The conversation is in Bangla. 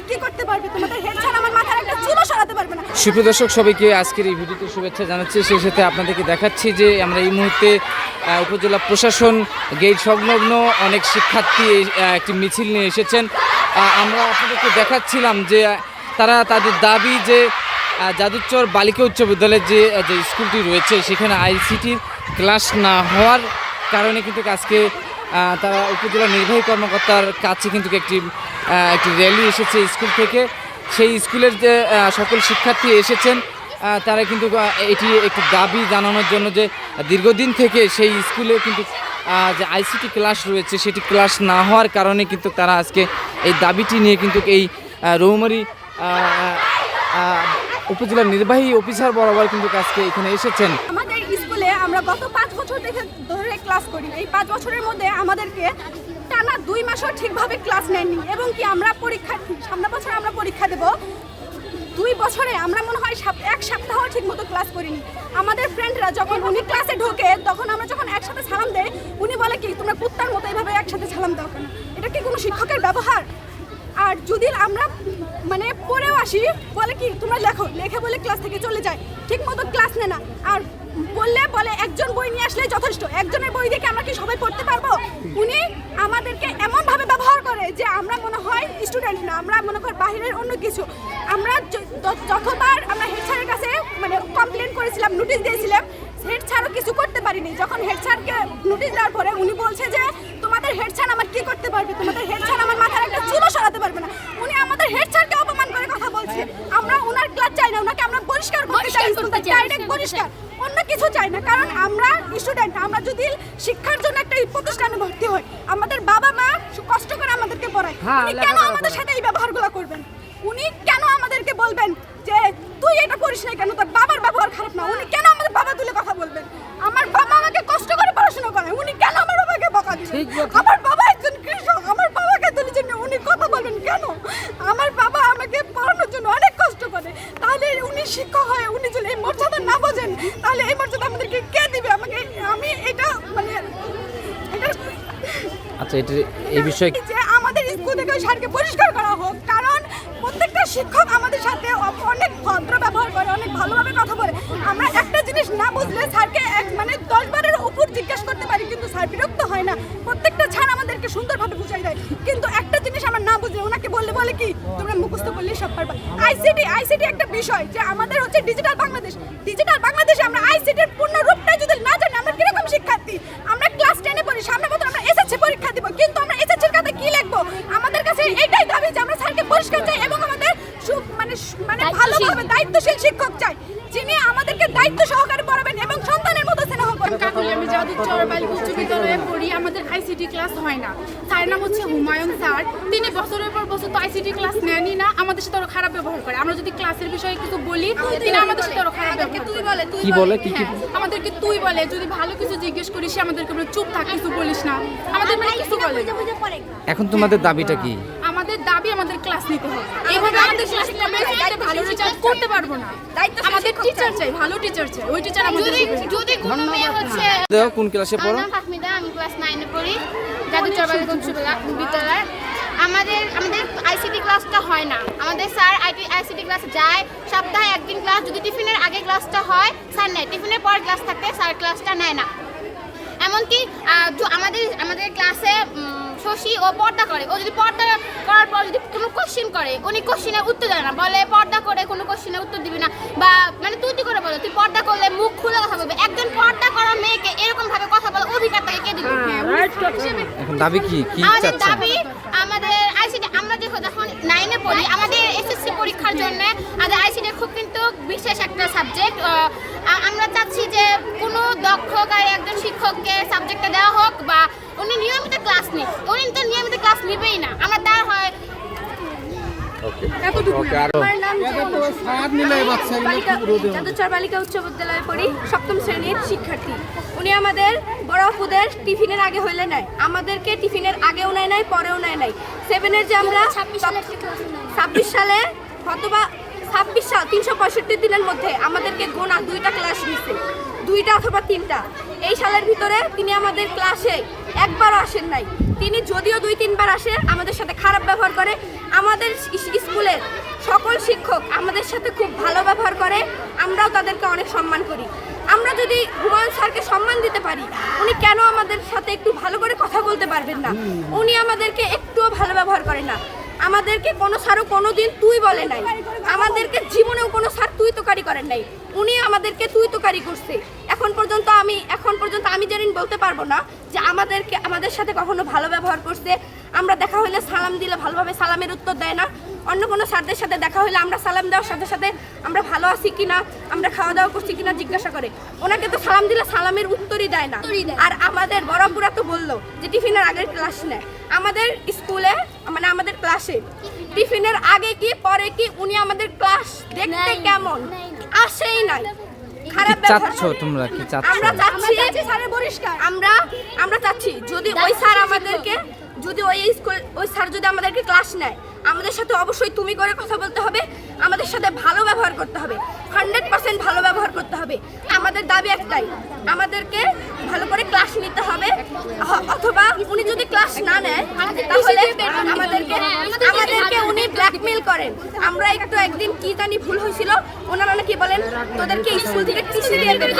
আমার কি করতে পারবে? তোমাদের হেড স্যার আমার মাথার একটা চুলও সরাতে পারবে না। সুপ্রিয় দর্শক, সবাইকে আজকের এই ভিডিওতে শুভেচ্ছা জানাচ্ছি। সেই সাথে আপনাদেরকে দেখাচ্ছি যে আমরা এই মুহূর্তে উপজেলা প্রশাসন গেট সংলগ্ন অনেক শিক্ষার্থী একটি মিছিল নিয়ে এসেছেন। আমরা আপনাদেরকে দেখাচ্ছিলাম যে তারা তাদের দাবি যে যাদুচর বালিকা উচ্চ বিদ্যালয়ের যে স্কুলটি রয়েছে সেখানে আইসিটির ক্লাস না হওয়ার কারণে কিন্তু আজকে তারা উপজেলা নির্বাহী কর্মকর্তার কাছে কিন্তু একটি র্যালি এসেছে স্কুল থেকে। সেই স্কুলের যে সকল শিক্ষার্থী এসেছেন তারা কিন্তু এটি একটি দাবি জানানোর জন্য যে দীর্ঘদিন থেকে সেই স্কুলে কিন্তু যে আইসিটি ক্লাস রয়েছে সেটি ক্লাস না হওয়ার কারণে কিন্তু তারা আজকে এই দাবিটি নিয়ে কিন্তু এই রৌমারী উপজেলা নির্বাহী অফিসার বরাবর কিন্তু আজকে এখানে এসেছেন। আমাদের স্কুলে আমরা গত 5 বছর ধরে ক্লাস করি। এই 5 বছরের মধ্যে আমাদেরকে টানা 2 মাসও ঠিকভাবে ক্লাস নেননি এবং কি আমরা পরীক্ষার্থী, সামনের বছর আমরা পরীক্ষা দেব। 2 বছরে আমরা মনে হয় 1 সপ্তাহ ঠিক মতো ক্লাস করিনি। আমাদের ফ্রেন্ডরা যখন উনি ক্লাসে ঢোকে তখন আমরা যখন একসাথে সালাম দেই উনি বলে কি তোমরা কুত্তার মতো এইভাবে একসাথে সালাম দাও কেন? এটা কি কোনো শিক্ষকের ব্যবহার? আর যদি আমরা মানে পড়েও আসি বলে কি তোমরা লেখে বলে ক্লাস থেকে চলে যায়, ঠিক মতো ক্লাস নেয় না। আর বলে একজন বই নিয়ে আসলে যথেষ্ট, একজনের বই দেখে আমরা কি সবাই পড়তে পারবো? উনি আমাদেরকে এমনভাবে ব্যবহার করে যে আমরা মনে হয় স্টুডেন্ট না, আমরা মনে করি বাহিরের অন্য কিছু। আমরা যতবার আমরা হেড স্যারের কাছে মানে কমপ্লেন করেছিলাম, নোটিশ দিয়েছিলাম, হেড স্যারও কিছু করতে পারিনি। যখন হেড স্যারকে নোটিশ দেওয়ার পরে উনি বলছে যে তোমাদের হেড স্যার আমার কি করতে পারবে? তোমাদের হেড স্যার আমার মাথার একটা চুলও সরাতে পারবে না। উনি আমাদের হেড স্যারকে অপমান করে কথা বলছে। আমরা ওনার ক্লাস চাই না, ওনাকে আমরা পরিষ্কার করতে চাই, ডাইরেক্ট পরিষ্কার, অন্য কিছু চাই না। কারণ আমরা স্টুডেন্ট, আমরা যদি শিক্ষার জন্য একটা প্রতিষ্ঠানে ভর্তি হই, আমাদের বাবা মা কষ্ট করে আমাদেরকে পড়ায়, উনি কেন আমাদের সাথে এই ব্যবহারগুলো করবেন? উনি কেন আমাদেরকে বলবেন যে তুই এটা করিস না কেন? তোর বাবার ব্যবহার খারাপ না? উনি কেন আমাদের বাবা তুলে কথা বলবেন? আমার বাবা আমাকে কষ্ট করে পড়াশোনা করে, উনি কেন আমার বাবাকে বকা দিবেন? আমার বাবা একজন কৃষক, আমার বাবাকে তুলে জন্য উনি কথা বলবেন কেন? আমার বাবা আমাকে পড়ানোর জন্য অনেক কষ্ট করে। তাহলে উনি শিক্ষক হয়ে উনি যদি এই মর্যাদা না বোঝেন তাহলে এই মর্যাদা আমাদেরকে কে দিবে? আমি এটা মানে আচ্ছা, এটা এই বিষয়ে যে আমাদের স্কুল থেকে স্যারকে পরিষ্কার করা হোক। কারণ প্রত্যেকটা শিক্ষক আমাদের সাথে অনেক ভদ্র ব্যবহার করে, অনেক ভালোভাবে কথা বলে। আমরা একটা জিনিস না বুঝলে স্যারকে মানে 10 বারের উপর জিজ্ঞেস করতে পারি, কিন্তু স্যার বিরক্ত হয় না। প্রত্যেকটা স্যার আমাদেরকে সুন্দরভাবে বুঝাই দেয়। কিন্তু একটা জিনিস আমরা না বুঝলে ওনাকে বলে কি তোমরা মুখস্থ করলেই সব পারবা। আইসিটি একটা বিষয় যে আমাদের হচ্ছে ডিজিটাল বাংলাদেশে আমরা আইসিটির পূর্ণ রূপটা যদি না জানি আমরা কিরকম শিক্ষার্থী? আমরা ক্লাস 10 পড়ি, সামনে বছর আমরা এসএসসি পরীক্ষা দিব, কিন্তু আমরা এসএসসির খাতায় কি লিখবো? আমাদের কাছে এইটাই দাবি যে আমরা স্যারকে পরিষ্কার চাই এবং আমাদের মানে ভালোভাবে দায়িত্বশীল শিক্ষক চাই, যিনি আমাদেরকে দায়িত্ব সহকারে পড়াবেন এবং সন্তানের মতো স্নেহ করবেন। আমি যাদুচর বালিকা উচ্চ বিদ্যালয়ে পড়ি, আমাদের আইসিটি ক্লাস হয় না। স্যার নাম হচ্ছে হুমায়ুন স্যার। তিনি বছরের পর বছর তো আইসিটি ক্লাস নেনই না, আমাদের সাথে আরো খারাপ ব্যবহার করে। আমরা যদি ক্লাসের বিষয়ে কিছু বলি তিনি আমাদের সাথে আরো খারাপ ব্যবহার করে। কি বলে? আমাদেরকে তুই বলে, যদি ভালো কিছু জিজ্ঞেস করি সে আমাদেরকে বলে চুপ থাক, কিছু বলিস না, আমাদের মানে কিছু বলে। এখন তোমাদের দাবিটা কি? আমাদের দাবি আমাদের ক্লাস নিতে হবে। এইভাবে আমাদের ক্লাস নিতে ভালো রেজাল্ট করতে পারবো না। আমাদের টিচার চাই, ভালো টিচার চাই, ওই টিচার আমাদের যদি কোনো মেয়ে হচ্ছে দেখো কোন ক্লাসে পড়ো? আমি ফাহমিদা, আমি ক্লাস 9 এ পড়ি, যাদুচর বালিকা উচ্চ বিদ্যালয়। আমাদের আইসিটি ক্লাসটা হয় না। আমাদের স্যার আইসিটি ক্লাসে যায়, সপ্তাহে একদিন ক্লাস, যদি টিফিনের আগে ক্লাসটা হয় স্যার নেয়, টিফিনের পর ক্লাস থাকতে স্যার ক্লাসটা নেয় না। এমনকি আমাদের ক্লাসে শশী ও পর্দা করে, ও যদি পর্দা করার পর যদি কোনো কোশ্চিন করে উনি কোশ্চিনের উত্তর দেয় না, বলে পর্দা করে কোনো কোশ্চিনের উত্তর দিবি না, বা মানে তুই করে বলো তুই পর্দা করলে মুখ খুলে কথা বলবে। একজন পর্দা করা মেয়েকে এরকম ভাবে কথা বলার অধিকার তাকে কে দিবে? এখন দাবি কি আমাদের চাচ্ছেন? দাবি আমাদের আইসিটি, আমরা যখন 9 এ পড়ি আমাদের এসএসসি পরীক্ষার জন্য আমাদের আইসিটি খুব কিন্তু বিশেষ একটা সাবজেক্ট। আমরা চাচ্ছি যে কোনো দক্ষকারী একজন শিক্ষককে সাবজেক্টটা দেওয়া হোক, বা উনি নিয়মিত ক্লাস নিক। উনি তো নিয়মিত ক্লাস নিবেই না, আমরা তার হয় যাদুচর বালিকা উচ্চ বিদ্যালয়ে পড়ি, 7ম শ্রেণীর শিক্ষার্থী। উনি আমাদের বড় আপুদের টিফিনের আগে হইলে নেয়, আমাদেরকে টিফিনের আগেও নেয় নাই, পরেও নেয় নাই। 7 এর যে আমরা 26 সালে হয়তোবা 26 সাল 365 দিনের মধ্যে আমাদেরকে গোনা 2টা ক্লাস নিছে, 2টা অথবা 3টা। এই সালের ভিতরে তিনি আমাদের ক্লাসে একবারও আসেন নাই। তিনি যদিও 2-3 বার আসে, আমাদের সাথে খারাপ ব্যবহার করে। আমাদের স্কুলের সকল শিক্ষক আমাদের সাথে খুব ভালো ব্যবহার করে, আমরাও তাদেরকে অনেক সম্মান করি। আমরা যদি হুমায়ুন স্যারকে সম্মান দিতে পারি, উনি কেন আমাদের সাথে একটু ভালো করে কথা বলতে পারবেন না? উনি আমাদেরকে একটুও ভালো ব্যবহার করে না। আমাদেরকে কোনো স্যারও কোনো দিন তুই বলে নাই, আমাদেরকে জীবনেও কোনো স্যার তুই তোকারি করেন নাই। উনি আমাদেরকে তুই তোকারি করছে। এখন পর্যন্ত আমি জানি বলতে পারবো না যে আমাদের সাথে কখনো ভালো ব্যবহার করছে। আমরা দেখা হলে সালাম দিলে ভালোভাবে সালামের উত্তর দেয় না। অন্য কোনো স্যারদের সাথে দেখা হলে আমরা সালাম দেওয়ার সাথে সাথে আমরা ভালো আছি কিনা, আমরা খাওয়া দাওয়া করছি কিনা জিজ্ঞাসা করে। ওনাকে তো সালাম দিলে সালামের উত্তরই দেয় না। আর আমাদের বড়পুরা তো বললো যে টিফিনের আগের ক্লাস নেয়। আমাদের স্কুলে মানে আমাদের ক্লাসে টিফিনের আগে কি পরে কি উনি আমাদের ক্লাস দেখতে কেমন আসেই নাই। খারাপ ব্যবহার চাচ্ছ তোমরা কি চাচ্ছ? আমরা চাচ্ছি স্যারের বহিষ্কার। আমরা চাচ্ছি যদি ওই স্যার আমাদেরকে যদি ওই স্যার যদি আমাদেরকে ক্লাস নেয়, আমাদের সাথে অবশ্যই তুমি করে কথা বলতে হবে, আমাদের সাথে ভালো ব্যবহার করতে হবে, 100% ভালো ব্যবহার করতে হবে। আমাদের দাবি একটাই, আমাদেরকে ভালো করে ক্লাস নিতে হবে, অথবা উনি যদি ক্লাস না নেয় তাহলে আমাদেরকে উনি ব্ল্যাকমেল করেন। আমরা একদিন কি জানি ভুল হয়েছিল, ওনারা নাকি বলেন তোদেরকে স্কুল থেকে টিসি দিয়ে দেবে।